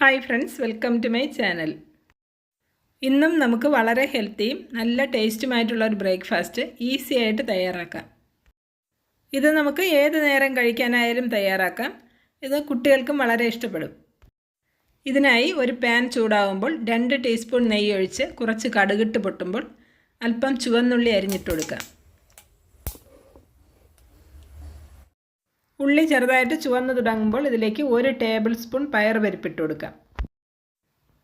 Hi friends, welcome to my channel. ഇന്നും നമുക്ക് വളരെ ഹെൽത്തിയും നല്ല ടേസ്റ്റുമായിട്ടുള്ള ഒരു ബ്രേക്ക്ഫാസ്റ്റ് ഈസി ആയിട്ട് തയ്യാറാക്കാം. ഇത് നമുക്ക് ഏത് നേരം കഴിക്കാനായാലും തയ്യാറാക്കാം. ഇത് കുട്ടികൾക്കും വളരെ ഇഷ്ടപ്പെടും. ഇതിനായി ഒരു പാൻ ചൂടാവുമ്പോൾ 2 ടീസ്പൂൺ നെയ്യ് ഒഴിച്ച് കുറച്ച് കടുകിട്ട് പൊട്ടുമ്പോൾ അല്പം ചുവന്നുള്ളി അരിഞ്ഞിട്ട് കൊടുക്കാം. ഉള്ളി ചെറുതായിട്ട് ചുവന്ന് തുടങ്ങുമ്പോൾ ഇതിലേക്ക് 1 ടേബിൾ സ്പൂൺ പയറുപരിപ്പിട്ട് കൊടുക്കാം.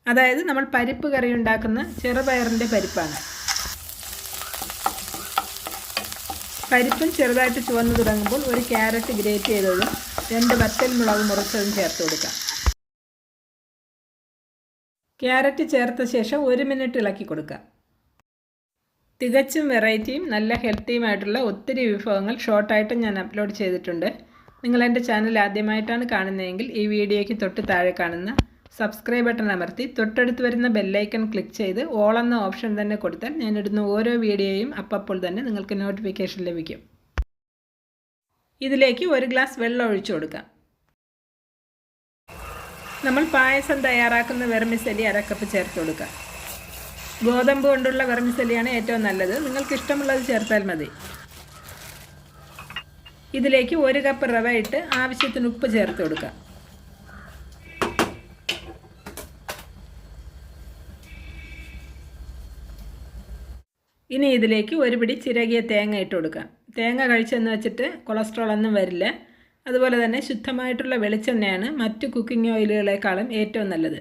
അതായത് നമ്മൾ പരിപ്പ് കറി ഉണ്ടാക്കുന്ന ചെറുപയറിൻ്റെ പരിപ്പാണ്. പരിപ്പും ചെറുതായിട്ട് ചുവന്ന് തുടങ്ങുമ്പോൾ 1 ക്യാരറ്റ് ഗ്രേറ്റ് ചെയ്തതും 2 വറ്റൽമുളക് മുറിച്ചതും ചേർത്ത് കൊടുക്കാം. ക്യാരറ്റ് ചേർത്ത ശേഷം 1 മിനിറ്റ് ഇളക്കി കൊടുക്കാം. തികച്ചും വെറൈറ്റിയും നല്ല ഹെൽത്തിയുമായിട്ടുള്ള ഒത്തിരി വിഭവങ്ങൾ ഷോർട്ടായിട്ടും ഞാൻ അപ്ലോഡ് ചെയ്തിട്ടുണ്ട്. നിങ്ങൾ എൻ്റെ ചാനൽ ആദ്യമായിട്ടാണ് കാണുന്നതെങ്കിൽ ഈ വീഡിയോയ്ക്ക് തൊട്ട് താഴെ കാണുന്ന സബ്സ്ക്രൈബ് ബട്ടൺ അമർത്തി തൊട്ടടുത്ത് വരുന്ന ബെല്ലൈക്കൺ ക്ലിക്ക് ചെയ്ത് ഓൾ എന്ന ഓപ്ഷൻ തന്നെ കൊടുത്താൽ ഞാനിടുന്ന ഓരോ വീഡിയോയും അപ്പോൾ തന്നെ നിങ്ങൾക്ക് നോട്ടിഫിക്കേഷൻ ലഭിക്കും. ഇതിലേക്ക് 1 ഗ്ലാസ് വെള്ളം ഒഴിച്ചു കൊടുക്കാം. നമ്മൾ പായസം തയ്യാറാക്കുന്ന വെർമിസെല്ലി 1/2 കപ്പ് ചേർത്ത് കൊടുക്കാം. ഗോതമ്പ് കൊണ്ടുള്ള വെർമിസെല്ലിയാണ് ഏറ്റവും നല്ലത്. നിങ്ങൾക്ക് ഇഷ്ടമുള്ളത് ചേർത്താൽ മതി. ഇതിലേക്ക് 1 കപ്പ് റവ ഇട്ട് ആവശ്യത്തിന് ഉപ്പ് ചേർത്ത് കൊടുക്കാം. ഇനി ഇതിലേക്ക് 1 പിടി ചിരകിയ തേങ്ങ ഇട്ട് കൊടുക്കാം. തേങ്ങ കഴിച്ചെന്ന് വെച്ചിട്ട് കൊളസ്ട്രോൾ ഒന്നും വരില്ല. അതുപോലെ തന്നെ ശുദ്ധമായിട്ടുള്ള വെളിച്ചെണ്ണയാണ് മറ്റു കുക്കിംഗ് ഓയിലുകളെക്കാളും ഏറ്റവും നല്ലത്.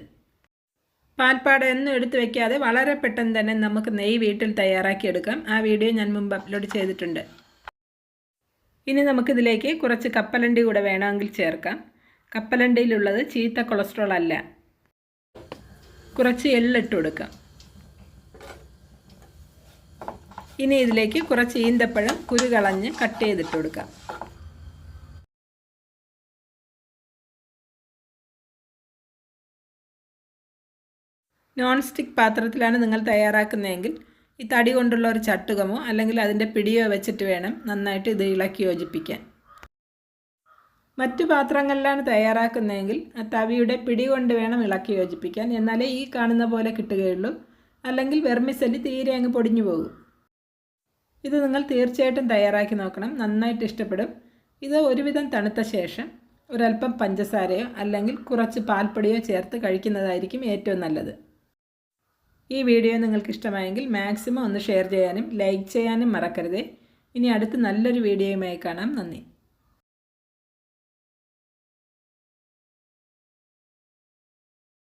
പാൽപ്പാട ഒന്നും എടുത്ത് വയ്ക്കാതെ വളരെ പെട്ടെന്ന് തന്നെ നമുക്ക് നെയ്യ് വീട്ടിൽ തയ്യാറാക്കിയെടുക്കാം. ആ വീഡിയോ ഞാൻ മുമ്പ് അപ്ലോഡ് ചെയ്തിട്ടുണ്ട്. ഇനി നമുക്കിതിലേക്ക് കുറച്ച് കപ്പലണ്ടി കൂടെ വേണമെങ്കിൽ ചേർക്കാം. കപ്പലണ്ടിയിലുള്ളത് ചീത്ത കൊളസ്ട്രോൾ അല്ല. കുറച്ച് എള്ളിട്ട് കൊടുക്കാം. ഇനി ഇതിലേക്ക് കുറച്ച് ഈന്തപ്പഴം കുരു കളഞ്ഞ് കട്ട് ചെയ്തിട്ട് കൊടുക്കാം. നോൺ സ്റ്റിക്ക് പാത്രത്തിലാണ് നിങ്ങൾ തയ്യാറാക്കുന്നതെങ്കിൽ ഈ തടി കൊണ്ടുള്ള ഒരു ചട്ടുകമോ അല്ലെങ്കിൽ അതിൻ്റെ പിടിയോ വെച്ചിട്ട് വേണം നന്നായിട്ട് ഇത് ഇളക്കി യോജിപ്പിക്കാൻ. മറ്റു പാത്രങ്ങളിലാണ് തയ്യാറാക്കുന്നതെങ്കിൽ ആ തവിയുടെ പിടി കൊണ്ട് വേണം ഇളക്കി യോജിപ്പിക്കാൻ. എന്നാലേ ഈ കാണുന്ന പോലെ കിട്ടുകയുള്ളൂ. അല്ലെങ്കിൽ വെർമിസെല്ലി തീരെ അങ്ങ് പൊടിഞ്ഞു പോകും. ഇത് നിങ്ങൾ തീർച്ചയായിട്ടും തയ്യാറാക്കി നോക്കണം. നന്നായിട്ട് ഇഷ്ടപ്പെടും. ഇത് ഒരുവിധം തണുത്ത ശേഷം ഒരല്പം പഞ്ചസാരയോ അല്ലെങ്കിൽ കുറച്ച് പാൽപ്പൊടിയോ ചേർത്ത് കഴിക്കുന്നതായിരിക്കും ഏറ്റവും നല്ലത്. ഈ വീഡിയോ നിങ്ങൾക്ക് ഇഷ്ടമായെങ്കിൽ മാക്സിമം ഒന്ന് ഷെയർ ചെയ്യാനും ലൈക്ക് ചെയ്യാനും മറക്കരുതേ. ഇനി അടുത്ത നല്ലൊരു വീഡിയോയുമായി കാണാം. നന്ദി.